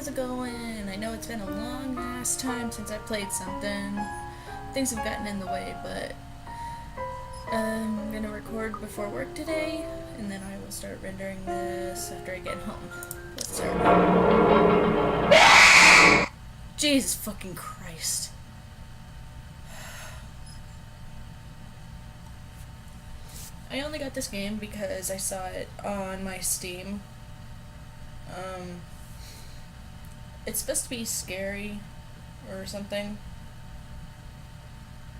how's it going? I know it's been a long ass time since I played something. Things have gotten in the way, but I'm gonna record before work today, and then I will start rendering this after I get home. Let's start. Jesus fucking Christ. I only got this game because I saw it on my Steam. It's supposed to be scary or something,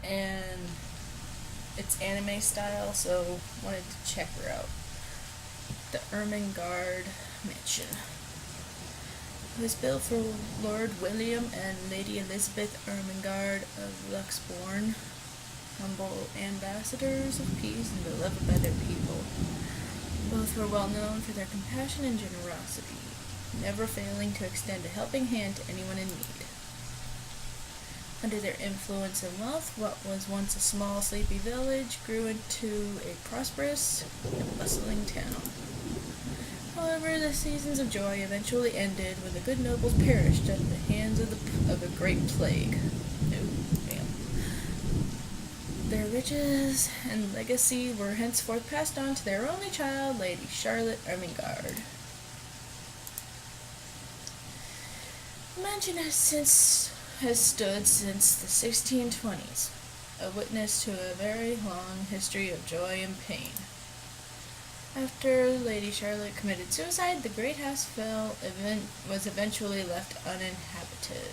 and it's anime style, so wanted to check her out. The Ermengarde Mansion. It was built for Lord William and Lady Elizabeth Ermengarde of Luxbourne, humble ambassadors of peace and beloved by their people. Both were well known for their compassion and generosity, never failing to extend a helping hand to anyone in need. Under their influence and wealth, what was once a small, sleepy village grew into a prosperous and bustling town. However, the seasons of joy eventually ended when the good nobles perished at the hands of a great plague. Their riches and legacy were henceforth passed on to their only child, Lady Charlotte Ermengarde. The mansion has stood since the 1620s, a witness to a very long history of joy and pain. After Lady Charlotte committed suicide, the great house was eventually left uninhabited.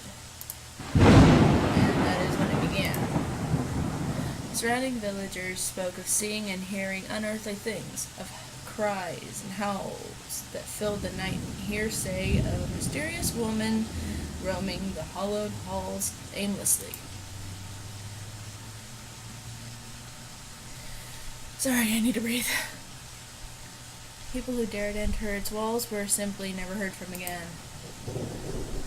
And that is when it began. Surrounding villagers spoke of seeing and hearing unearthly things, of cries and howls that filled the night, and hearsay of a mysterious woman roaming the hollowed halls aimlessly. Sorry, I need to breathe. People who dared enter its walls were simply never heard from again.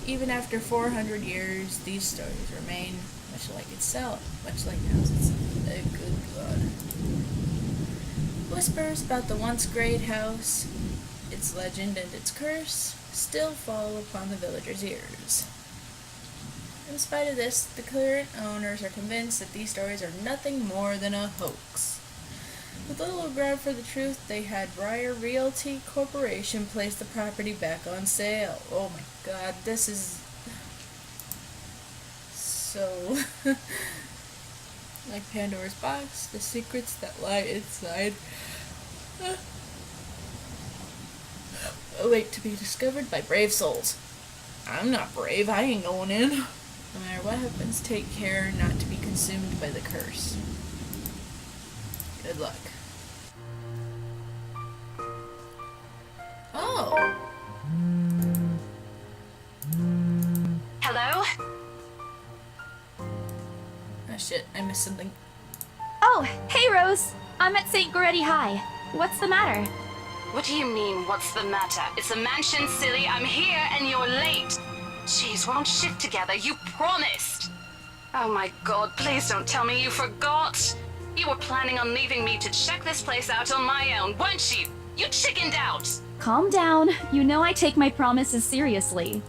Even after 400 years, these stories remain much like itself, much like the house itself. Good God. Whispers about the once great house, its legend and its curse, still fall upon the villagers' ears. In spite of this, the current owners are convinced that these stories are nothing more than a hoax. With little ground for the truth, they had Briar Realty Corporation place the property back on sale. Oh my God, this is so like Pandora's box, the secrets that lie inside await to be discovered by brave souls. I'm not brave, I ain't going in. No matter what happens, take care not to be consumed by the curse. Good luck. Oh! Hello? Oh shit, I missed something. Oh, hey Rose! I'm at St. Goretti High. What's the matter? What do you mean, what's the matter? It's a mansion, silly. I'm here and you're late. Jeez, we're on shift together. You promised! Oh my God, please don't tell me you forgot! You were planning on leaving me to check this place out on my own, weren't you? You chickened out! Calm down. You know I take my promises seriously.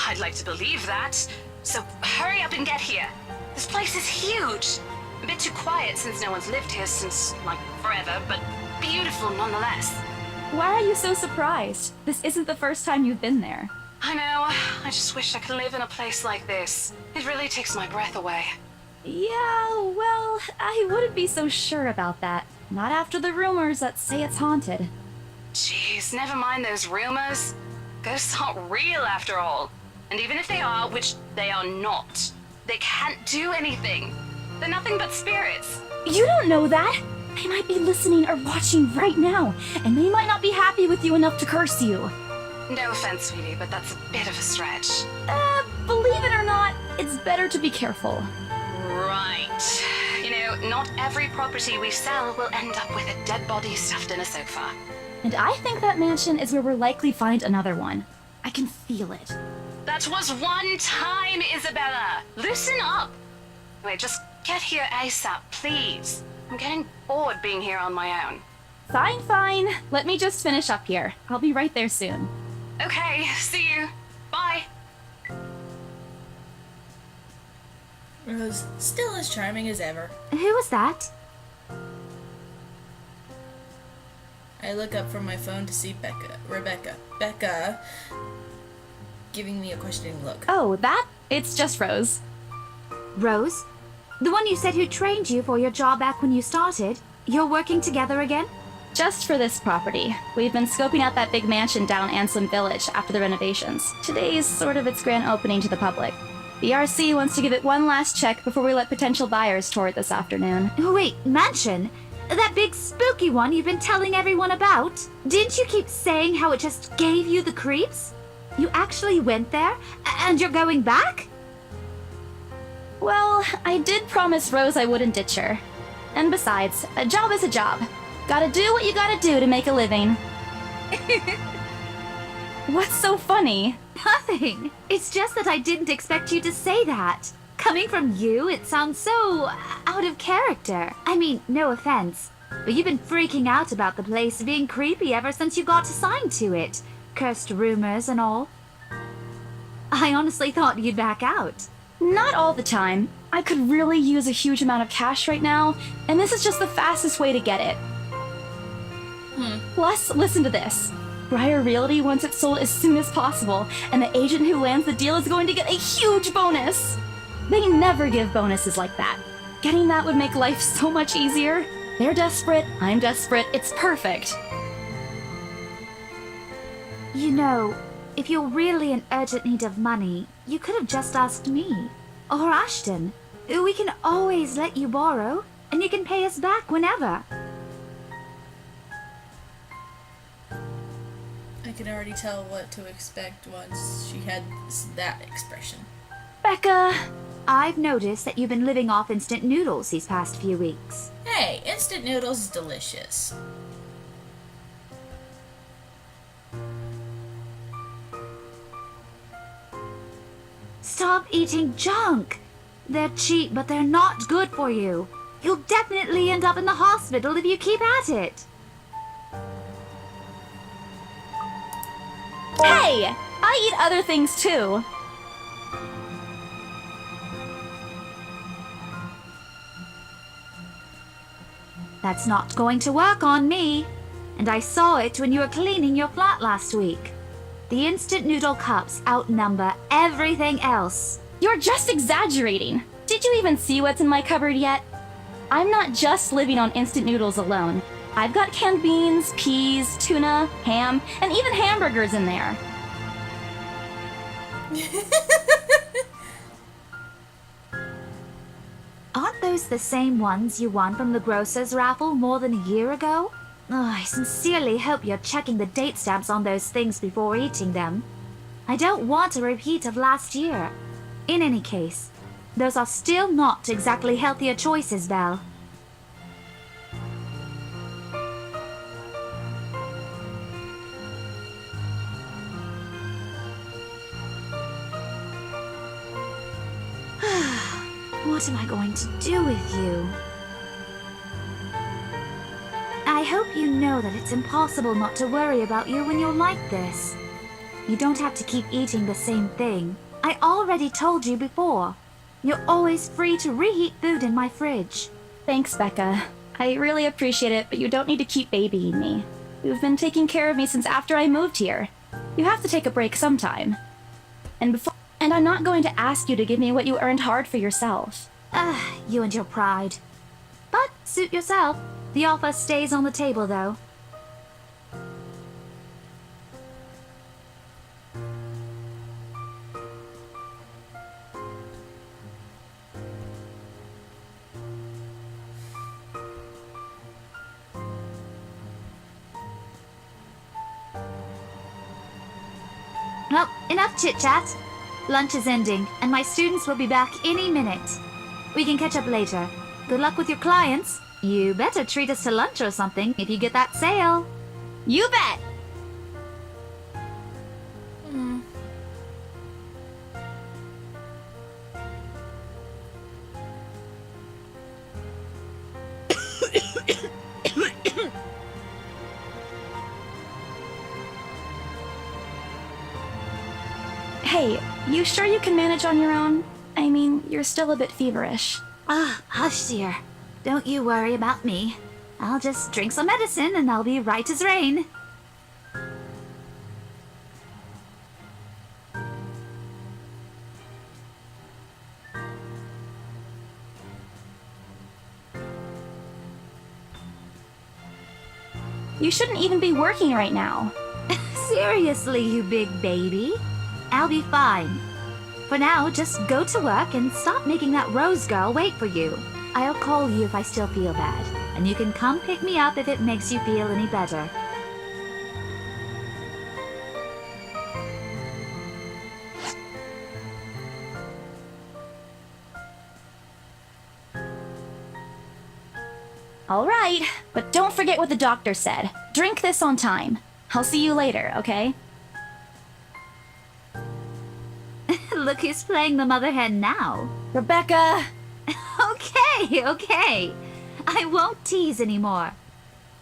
I'd like to believe that. So hurry up and get here. This place is huge. A bit too quiet since no one's lived here since, like, forever, but beautiful nonetheless. Why are you so surprised? This isn't the first time you've been there. I know. I just wish I could live in a place like this. It really takes my breath away. Yeah, well, I wouldn't be so sure about that. Not after the rumors that say it's haunted. Jeez, never mind those rumors. Ghosts aren't real after all. And even if they are, which they are not, they can't do anything. They're nothing but spirits. You don't know that! They might be listening or watching right now, and they might not be happy with you enough to curse you. No offense, sweetie, but that's a bit of a stretch. Believe it or not, it's better to be careful. Right. You know, not every property we sell will end up with a dead body stuffed in a sofa. And I think that mansion is where we'll likely find another one. I can feel it. That was one time, Isabella! Loosen up! Wait, just get here ASAP, please. I'm getting bored being here on my own. Fine, fine. Let me just finish up here. I'll be right there soon. Okay, see you. Bye! Rose, still as charming as ever. Who was that? I look up from my phone to see Rebecca. Becca giving me a questioning look. Oh, that? It's just Rose. Rose? The one you said who trained you for your job back when you started? You're working together again? Just for this property. We've been scoping out that big mansion down Anselm Village after the renovations. Today's sort of its grand opening to the public. The RC wants to give it one last check before we let potential buyers tour it this afternoon. Wait, mansion? That big spooky one you've been telling everyone about? Didn't you keep saying how it just gave you the creeps? You actually went there? And you're going back? Well, I did promise Rose I wouldn't ditch her. And besides, a job is a job. Gotta do what you gotta do to make a living. What's so funny? Nothing. It's just that I didn't expect you to say that. Coming from you, it sounds so out of character. I mean, no offense, but you've been freaking out about the place being creepy ever since you got assigned to it. Cursed rumors and all. I honestly thought you'd back out. Not all the time. I could really use a huge amount of cash right now, and this is just the fastest way to get it. Plus, listen to this. Briar Realty wants it sold as soon as possible, and the agent who lands the deal is going to get a huge bonus. They never give bonuses like that. Getting that would make life so much easier. They're desperate, I'm desperate, it's perfect. You know, if you're really in urgent need of money, you could have just asked me. Or Ashton. We can always let you borrow, and you can pay us back whenever. I can already tell what to expect once she had that expression. Becca, I've noticed that you've been living off instant noodles these past few weeks. Hey, instant noodles is delicious. Stop eating junk! They're cheap, but they're not good for you. You'll definitely end up in the hospital if you keep at it. Hey! I eat other things too. That's not going to work on me. And I saw it when you were cleaning your flat last week. The instant noodle cups outnumber everything else. You're just exaggerating. Did you even see what's in my cupboard yet? I'm not just living on instant noodles alone. I've got canned beans, peas, tuna, ham, and even hamburgers in there. Aren't those the same ones you won from the grocer's raffle more than a year ago? I sincerely hope you're checking the date stamps on those things before eating them. I don't want a repeat of last year. In any case, those are still not exactly healthier choices, Belle. What am I going to do with you? I hope you know that it's impossible not to worry about you when you're like this. You don't have to keep eating the same thing. I already told you before. You're always free to reheat food in my fridge. Thanks, Becca. I really appreciate it, but you don't need to keep babying me. You've been taking care of me since after I moved here. You have to take a break sometime. And I'm not going to ask you to give me what you earned hard for yourself. You and your pride. But suit yourself. The offer stays on the table, though. Well, enough chit-chat. Lunch is ending, and my students will be back any minute. We can catch up later. Good luck with your clients. You better treat us to lunch or something if you get that sale. You bet! Hey, you sure you can manage on your own? I mean, you're still a bit feverish. Ah, hush, dear. Don't you worry about me. I'll just drink some medicine and I'll be right as rain. You shouldn't even be working right now. Seriously, you big baby. I'll be fine. For now, just go to work and stop making that Rose girl wait for you. I'll call you if I still feel bad, and you can come pick me up if it makes you feel any better. All right, but don't forget what the doctor said. Drink this on time. I'll see you later, okay? Look who's playing the mother hen now. Rebecca! Okay. I won't tease anymore.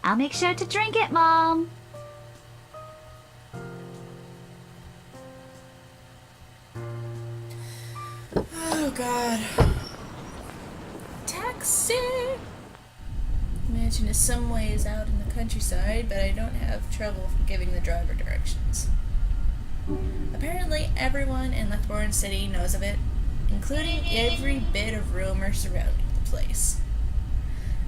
I'll make sure to drink it, Mom. Oh, God. Taxi! Mansion is some ways out in the countryside, but I don't have trouble giving the driver directions. Apparently, everyone in Lethborn City knows of it, including every bit of rumor surrounding the place.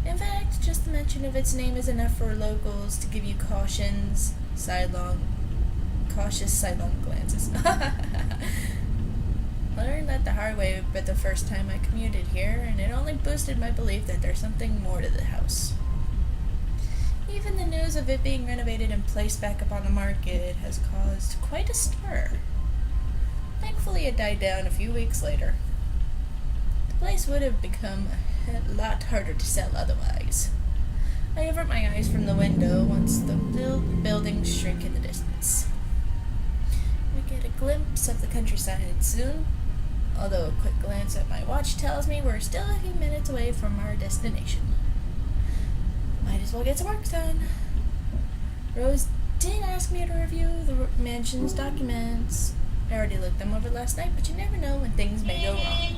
In fact, just the mention of its name is enough for locals to give you cautious, sidelong glances. I learned that the hard way but the first time I commuted here, and it only boosted my belief that there's something more to the house. Even the news of it being renovated and placed back up on the market has caused quite a stir. Thankfully, it died down a few weeks later. The place would have become a lot harder to sell otherwise. I avert my eyes from the window once the buildings shrink in the distance. We get a glimpse of the countryside soon, although a quick glance at my watch tells me we're still a few minutes away from our destination. Might as well get some work done. Rose did ask me to review the mansion's documents. I already looked them over last night, but you never know when things may go wrong.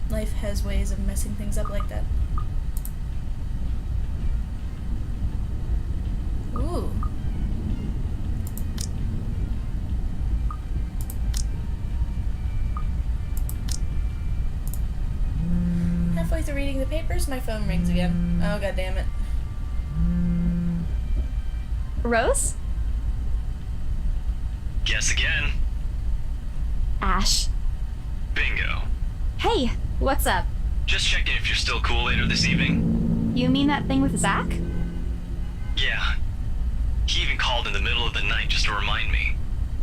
Life has ways of messing things up like that. Ooh. Halfway through reading the papers, my phone rings again. Oh, god damn it. Rose? Guess again. Ash. Bingo. Hey, what's up? Just checking if you're still cool later this evening. You mean that thing with Zach? Yeah. He even called in the middle of the night just to remind me.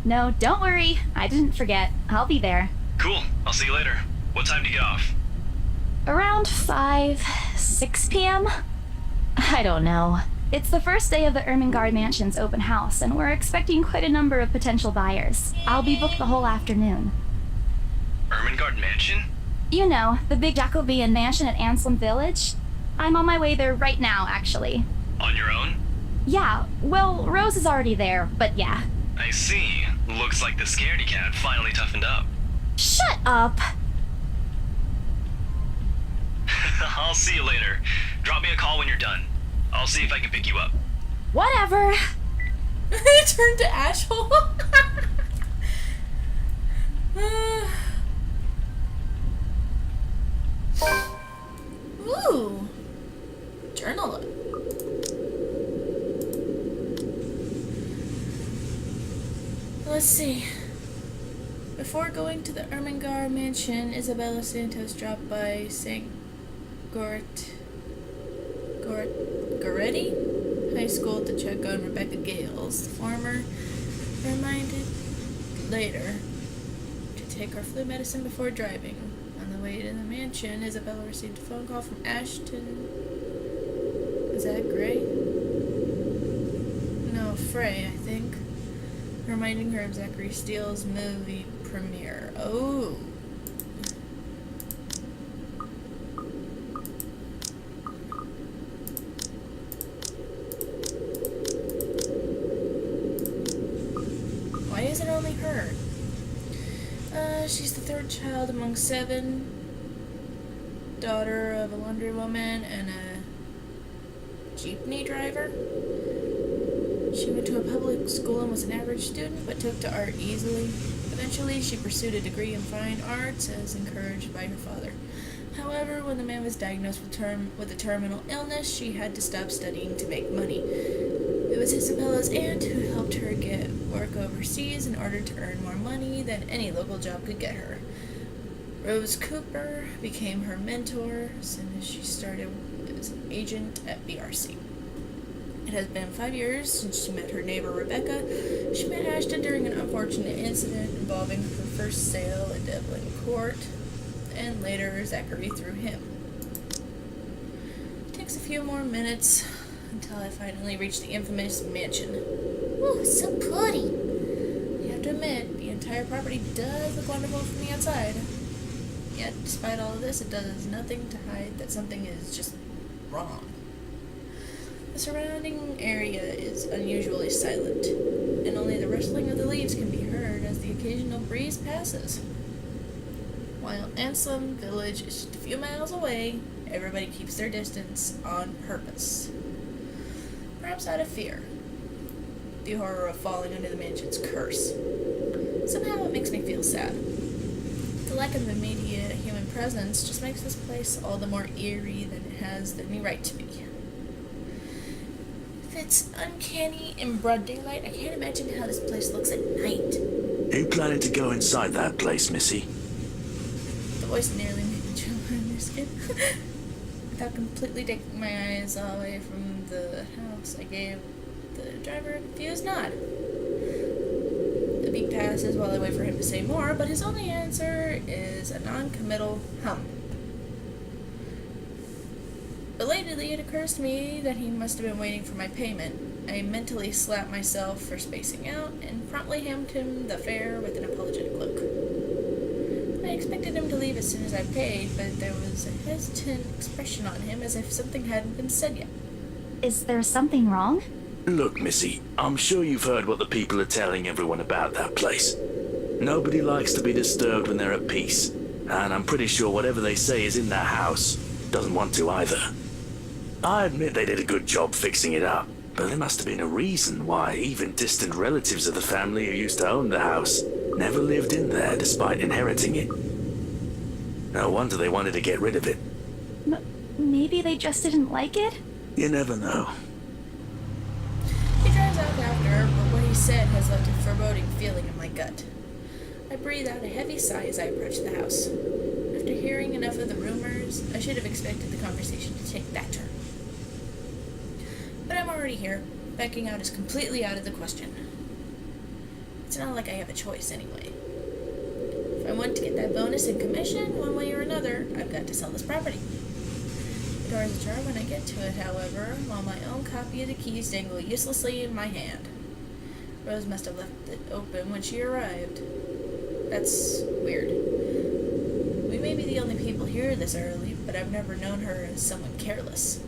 No, don't worry. I didn't forget. I'll be there. Cool. I'll see you later. What time do you get off? Around 6 p.m.? I don't know. It's the first day of the Ermengarde Mansion's open house, and we're expecting quite a number of potential buyers. I'll be booked the whole afternoon. Ermengarde Mansion? You know, the big Jacobean mansion at Anselm Village? I'm on my way there right now, actually. On your own? Yeah, well, Rose is already there, but yeah. I see. Looks like the scaredy cat finally toughened up. Shut up! I'll see you later. Drop me a call when you're done. I'll see if I can pick you up. Whatever! It turned to asshole. Ooh. Journal. Let's see. Before going to the Ermengarde Mansion, Isabella Santos dropped by St. Goretti High School to check on Rebecca Gales. The former reminded later to take her flu medicine before driving. On the way to the mansion, Isabella received a phone call from Ashton. Is that Gray? No, Frey, I think. Reminding her of Zachary Steele's movie premiere. Oh. Why is it only her? third child among 7, daughter of a laundrywoman and a jeepney driver. She went to a public school and was an average student, but took to art easily. Eventually, she pursued a degree in fine arts as encouraged by her father. However, when the man was diagnosed with a terminal illness, she had to stop studying to make money. It was Isabella's aunt who helped her get work overseas in order to earn more money than any local job could get her. Rose Cooper became her mentor as soon as she started as an agent at BRC. It has been 5 years since she met her neighbor Rebecca. She met Ashton during an unfortunate incident involving her first sale at Devlin Court, and later Zachary through him. It takes a few more minutes until I finally reach the infamous mansion. Ooh, so pretty. You have to admit, the entire property does look wonderful from the outside. Yet, despite all of this, it does nothing to hide that something is just wrong. The surrounding area is unusually silent, and only the rustling of the leaves can be heard as the occasional breeze passes. While Ansem Village is just a few miles away, everybody keeps their distance on purpose. Perhaps out of fear. The horror of falling under the mansion's curse. Somehow it makes me feel sad. The lack of immediate human presence just makes this place all the more eerie than it has any right to be. If it's uncanny in broad daylight, I can't imagine how this place looks at night. You planning to go inside that place, Missy? The voice nearly made me jump under my skin. Without completely taking my eyes away from the house, I gave the driver a confused nod. The beat passes while I wait for him to say more, but his only answer is a non-committal hum. Belatedly, it occurs to me that he must have been waiting for my payment. I mentally slap myself for spacing out and promptly handed him the fare with an apologetic look. I expected him to leave as soon as I paid, but there was a hesitant expression on him as if something hadn't been said yet. Is there something wrong? Look, Missy, I'm sure you've heard what the people are telling everyone about that place. Nobody likes to be disturbed when they're at peace, and I'm pretty sure whatever they say is in that house doesn't want to either. I admit they did a good job fixing it up, but there must have been a reason why even distant relatives of the family who used to own the house never lived in there despite inheriting it. No wonder they wanted to get rid of it. Maybe they just didn't like it? You never know. He drives out after, but what he said has left a foreboding feeling in my gut. I breathe out a heavy sigh as I approach the house. After hearing enough of the rumors, I should have expected the conversation to take that turn. But I'm already here. Backing out is completely out of the question. It's not like I have a choice anyway. If I want to get that bonus in commission, one way or another, I've got to sell this property. The door is ajar when I get to it, however, while my own copy of the keys dangle uselessly in my hand. Rose must have left it open when she arrived. That's weird. We may be the only people here this early, but I've never known her as someone careless.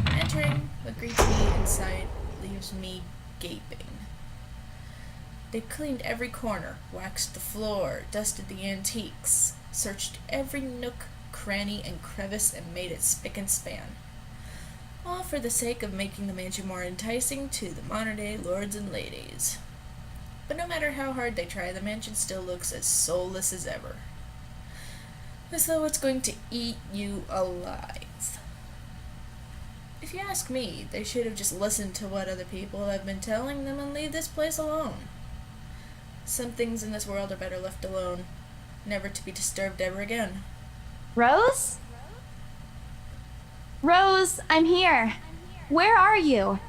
Entering, what greets me inside leaves me gaping. They cleaned every corner, waxed the floor, dusted the antiques, searched every nook, cranny, and crevice, and made it spick and span. All for the sake of making the mansion more enticing to the modern-day lords and ladies. But no matter how hard they try, the mansion still looks as soulless as ever. As though it's going to eat you alive. If you ask me, they should have just listened to what other people have been telling them and leave this place alone. Some things in this world are better left alone, never to be disturbed ever again. Rose? Rose, I'm here. Where are you?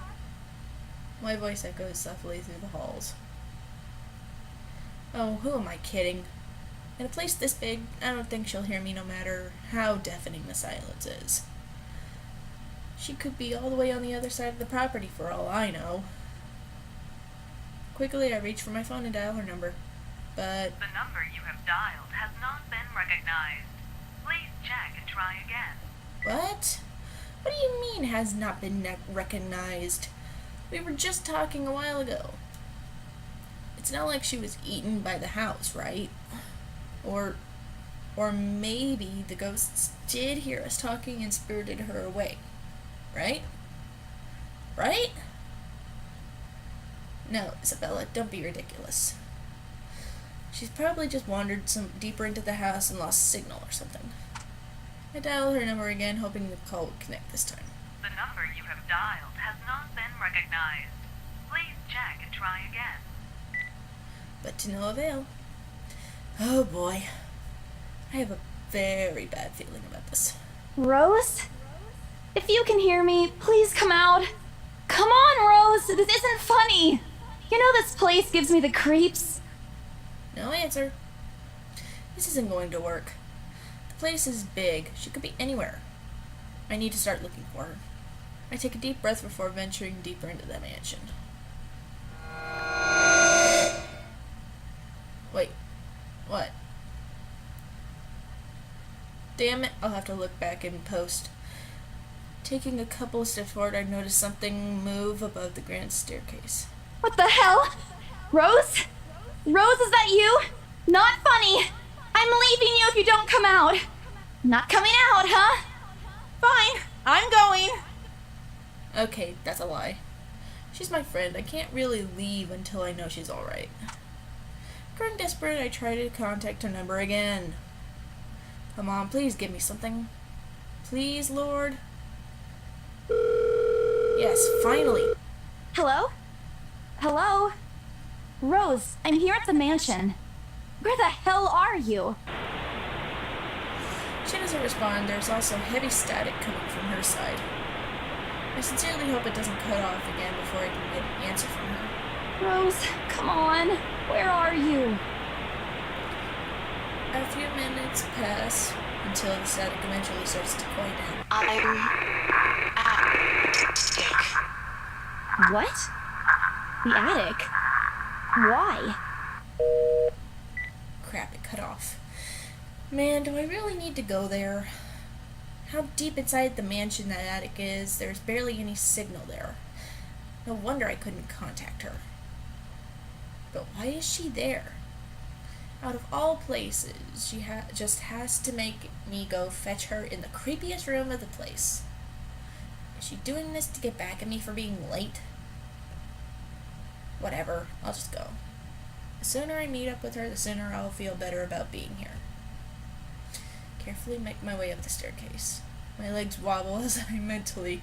My voice echoes softly through the halls. Oh, who am I kidding? In a place this big, I don't think she'll hear me no matter how deafening the silence is. She could be all the way on the other side of the property for all I know. Quickly, I reach for my phone and dial her number, but... The number you have dialed has not been recognized. Please check and try again. What? What do you mean has not been recognized? We were just talking a while ago. It's It's not like she was eaten by the house, right? Or maybe the ghosts did hear us talking and spirited her away. Right? Right? No, Isabella, don't be ridiculous. She's probably just wandered some deeper into the house and lost signal or something. I dialed her number again, hoping the call would connect this time. The number you have dialed has not been recognized. Please check and try again. But to no avail. Oh boy. I have a very bad feeling about this. Rose? If you can hear me, please come out. Come on, Rose! This isn't funny! You know this place gives me the creeps. No answer. This isn't going to work. The place is big. She could be anywhere. I need to start looking for her. I take a deep breath before venturing deeper into the mansion. Wait. What? Damn it, I'll have to look back in post. Taking a couple of steps forward, I noticed something move above the grand staircase. What the hell? Rose? Rose, is that you? Not funny. I'm leaving you if you don't come out. Not coming out, huh? Fine, I'm going. Okay, that's a lie. She's my friend. I can't really leave until I know she's alright. Growing desperate, I try to contact her number again. Come on, please give me something. Please, Lord. Yes, finally. Hello? Hello? Rose, I'm here at the mansion. Where the hell are you? She doesn't respond. There's also heavy static coming from her side. I sincerely hope it doesn't cut off again before I can get an answer from her. Rose, come on. Where are you? A few minutes pass until the static eventually starts to quiet down. I'm attic. What? The attic? Why? Crap, it cut off. Man, do I really need to go there? How deep inside the mansion that attic is, there's barely any signal there. No wonder I couldn't contact her. But why is she there? Out of all places, she just has to make me go fetch her in the creepiest room of the place. Is she doing this to get back at me for being late? Whatever, I'll just go. The sooner I meet up with her, the sooner I'll feel better about being here. Carefully make my way up the staircase. My legs wobble as I mentally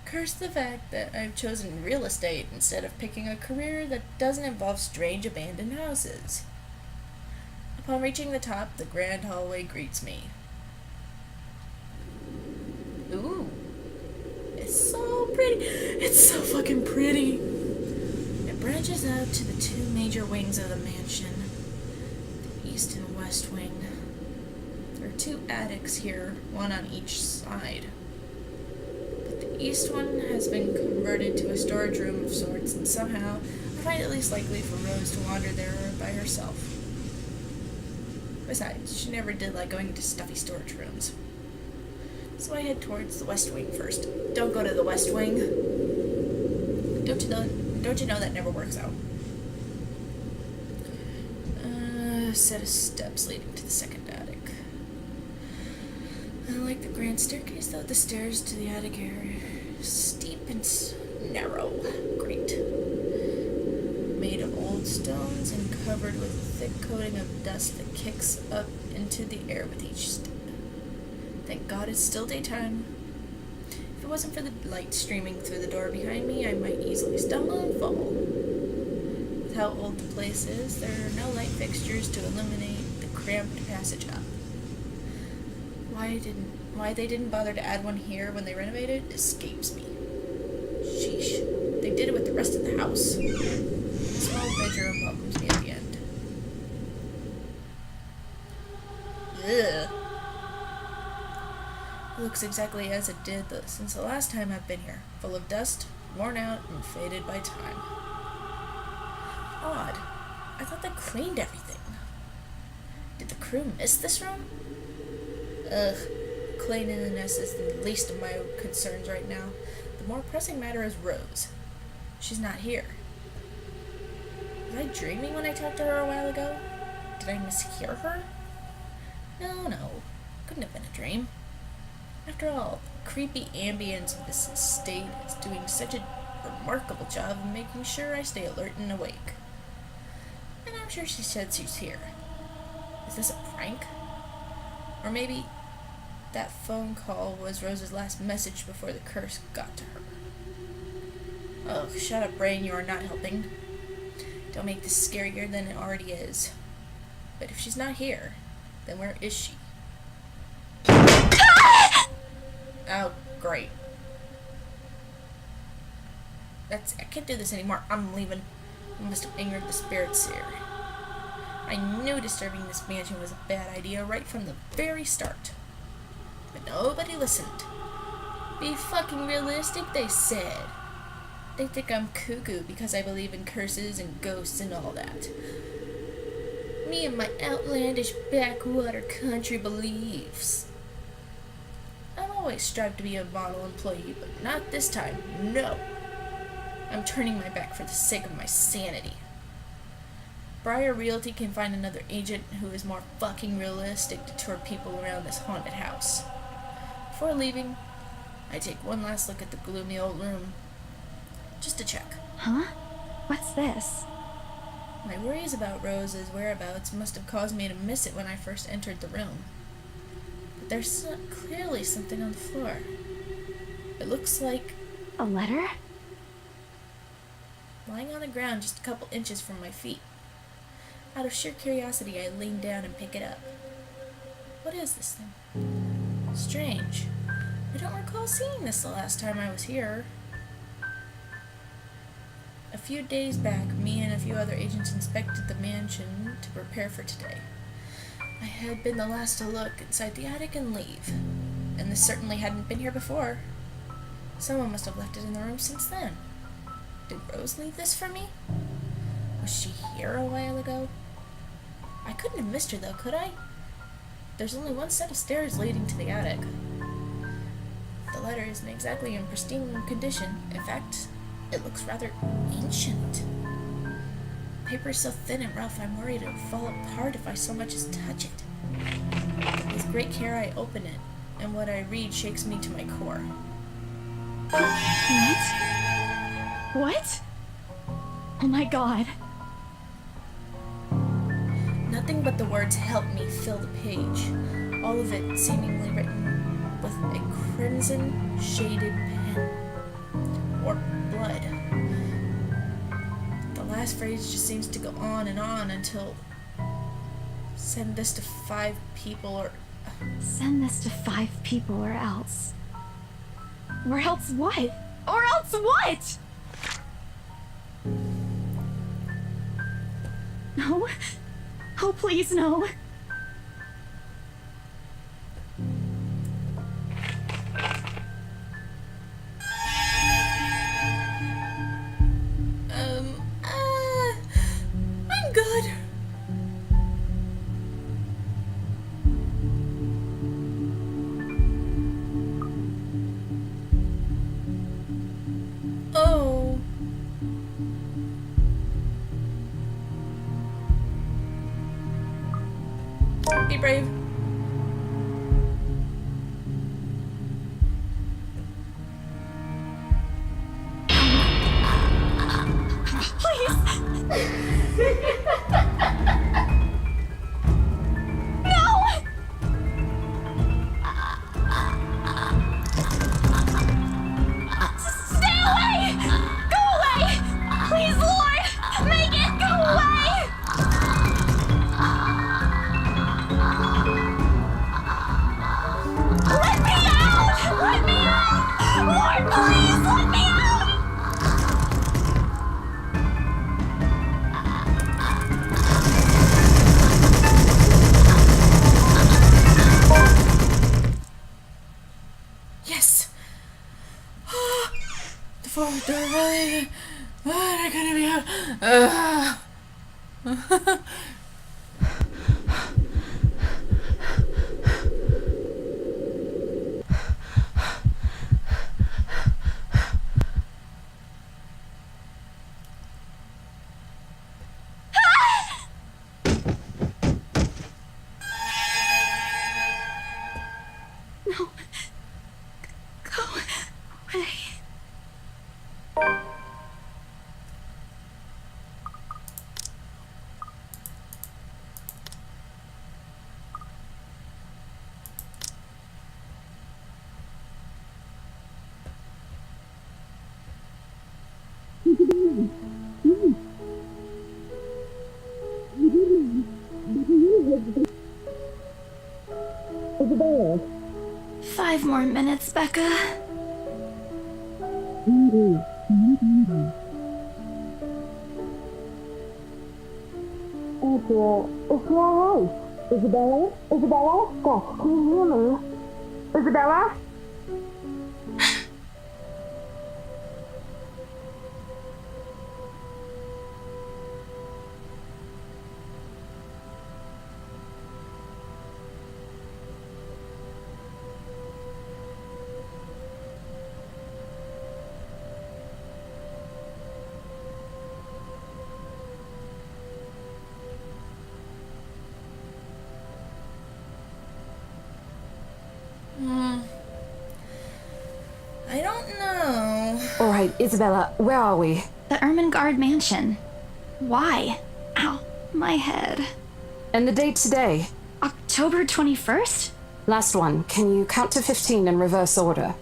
curse the fact that I've chosen real estate instead of picking a career that doesn't involve strange abandoned houses. Upon reaching the top, the grand hallway greets me. Ooh. It's so pretty. It's so fucking pretty. It branches out to the two major wings of the mansion, the east and west wing. There are two attics here, one on each side. But the east one has been converted to a storage room of sorts, and somehow I find it least likely for Rose to wander there by herself. Besides, she never did like going into stuffy storage rooms. So I head towards the west wing first. Don't go to the west wing. Don't you know that never works out? Set of steps leading to the second attic. Unlike the grand staircase, though, the stairs to the attic are steep and narrow. Great. Made of old stones and covered with a thick coating of dust that kicks up into the air with each step. Thank God it's still daytime. If it wasn't for the light streaming through the door behind me, I might easily stumble and fall. With how old the place is, there are no light fixtures to illuminate the cramped passage up. Why they didn't bother to add one here when they renovated escapes me. Sheesh. They did it with the rest of the house. A small bedroom welcomes me at the end. Ugh. It looks exactly as it did since the last time I've been here. Full of dust, worn out, and faded by time. Odd. I thought they cleaned everything. Did the crew miss this room? Ugh. Cleanliness is the least of my concerns right now. The more pressing matter is Rose. She's not here. Was I dreaming when I talked to her a while ago? Did I mishear her? No. Couldn't have been a dream. After all, the creepy ambience of this estate is doing such a remarkable job of making sure I stay alert and awake. And I'm sure she said she's here. Is this a prank? Or maybe that phone call was Rose's last message before the curse got to her. Oh, shut up, brain, you are not helping. Don't make this scarier than it already is. But if she's not here, then where is she? Oh, great. I can't do this anymore. I'm leaving. I must have angered the spirits here. I knew disturbing this mansion was a bad idea right from the very start. But nobody listened. Be fucking realistic, they said. They think I'm cuckoo because I believe in curses and ghosts and all that. Me and my outlandish backwater country beliefs. I've always strived to be a model employee, but not this time. No. I'm turning my back for the sake of my sanity. Briar Realty can find another agent who is more fucking realistic to tour people around this haunted house. Before leaving, I take one last look at the gloomy old room. Just to check. Huh? What's this? My worries about Rose's whereabouts must have caused me to miss it when I first entered the room. But there's clearly something on the floor. It looks like A letter? lying on the ground just a couple inches from my feet. Out of sheer curiosity, I lean down and pick it up. What is this thing? Strange. I don't recall seeing this the last time I was here. A few days back, me and a few other agents inspected the mansion to prepare for today. I had been the last to look inside the attic and leave, and this certainly hadn't been here before. Someone must have left it in the room since then. Did Rose leave this for me? Was she here a while ago? I couldn't have missed her though, could I? There's only one set of stairs leading to the attic. The letter isn't exactly in pristine condition. In fact, it looks rather ancient. The paper is so thin and rough, I'm worried it would fall apart if I so much as touch it. With great care, I open it, and what I read shakes me to my core. What? Oh my god. Nothing but the words "help me" fill the page, all of it seemingly written with a crimson shaded pen. Or blood. The last phrase just seems to go on and on until send this to 5 people or... Send this to 5 people or else. Or else what? Or else what? No. Oh, please, no. I'm good. Oh. Be brave. Yes! The forward doorway! They're gonna be out! Go. Go away. Isabella. 5 more minutes, Becca. Isabella? Isabella? Gosh, can you hear me? Isabella? I don't know. Alright, Isabella, where are we? The Ermengarde mansion. Why? Ow, my head. And the date today? October 21st? Last one. Can you count to 15 in reverse order?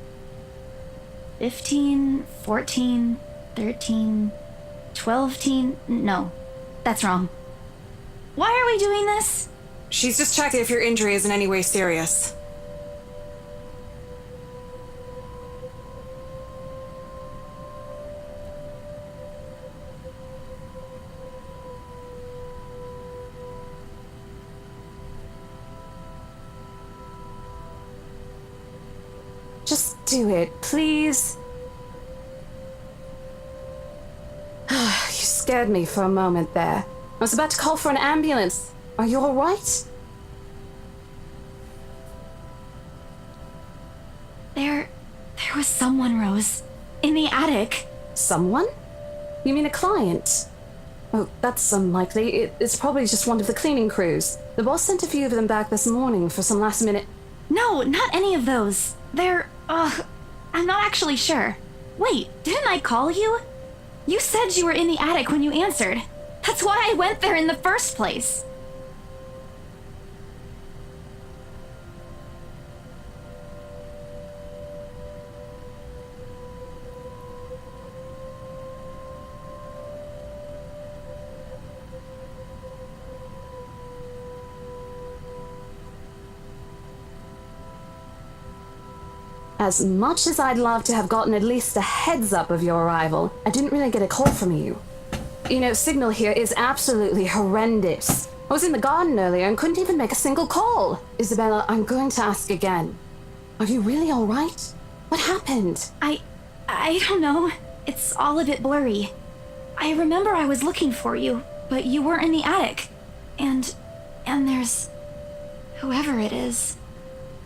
15, 14, 13, 12. No, that's wrong. Why are we doing this? She's just checking if your injury is in any way serious. Just do it, please. You scared me for a moment there. I was about to call for an ambulance. Are you alright? There was someone, Rose. In the attic. Someone? You mean a client? Oh, that's unlikely. It's probably just one of the cleaning crews. The boss sent a few of them back this morning for some last minute... No, not any of those. I'm not actually sure. Wait, didn't I call you? You said you were in the attic when you answered. That's why I went there in the first place. As much as I'd love to have gotten at least a heads up of your arrival, I didn't really get a call from you. You know, signal here is absolutely horrendous. I was in the garden earlier and couldn't even make a single call. Isabella, I'm going to ask again. Are you really all right? What happened? I don't know. It's all a bit blurry. I remember I was looking for you, but you weren't in the attic. And there's... whoever it is.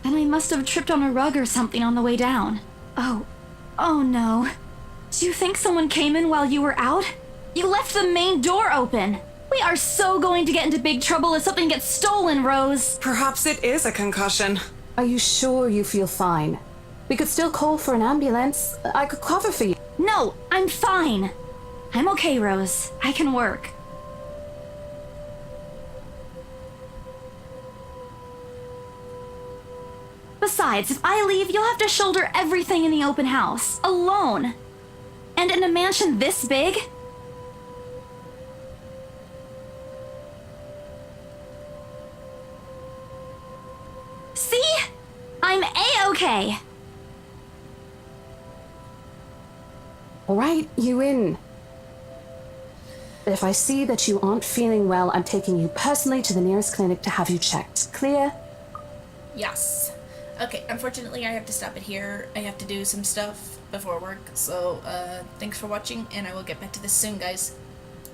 Then I must have tripped on a rug or something on the way down. Oh no. Do you think someone came in while you were out? You left the main door open. We are so going to get into big trouble if something gets stolen, Rose. Perhaps it is a concussion. Are you sure you feel fine? We could still call for an ambulance. I could cover for you. No, I'm fine. I'm okay, Rose. I can work. Besides, if I leave, you'll have to shoulder everything in the open house, alone. And in a mansion this big? See? I'm A-okay. All right, you in. If I see that you aren't feeling well, I'm taking you personally to the nearest clinic to have you checked. Clear? Yes. Okay, unfortunately I have to stop it here. I have to do some stuff before work, so thanks for watching, and I will get back to this soon, guys.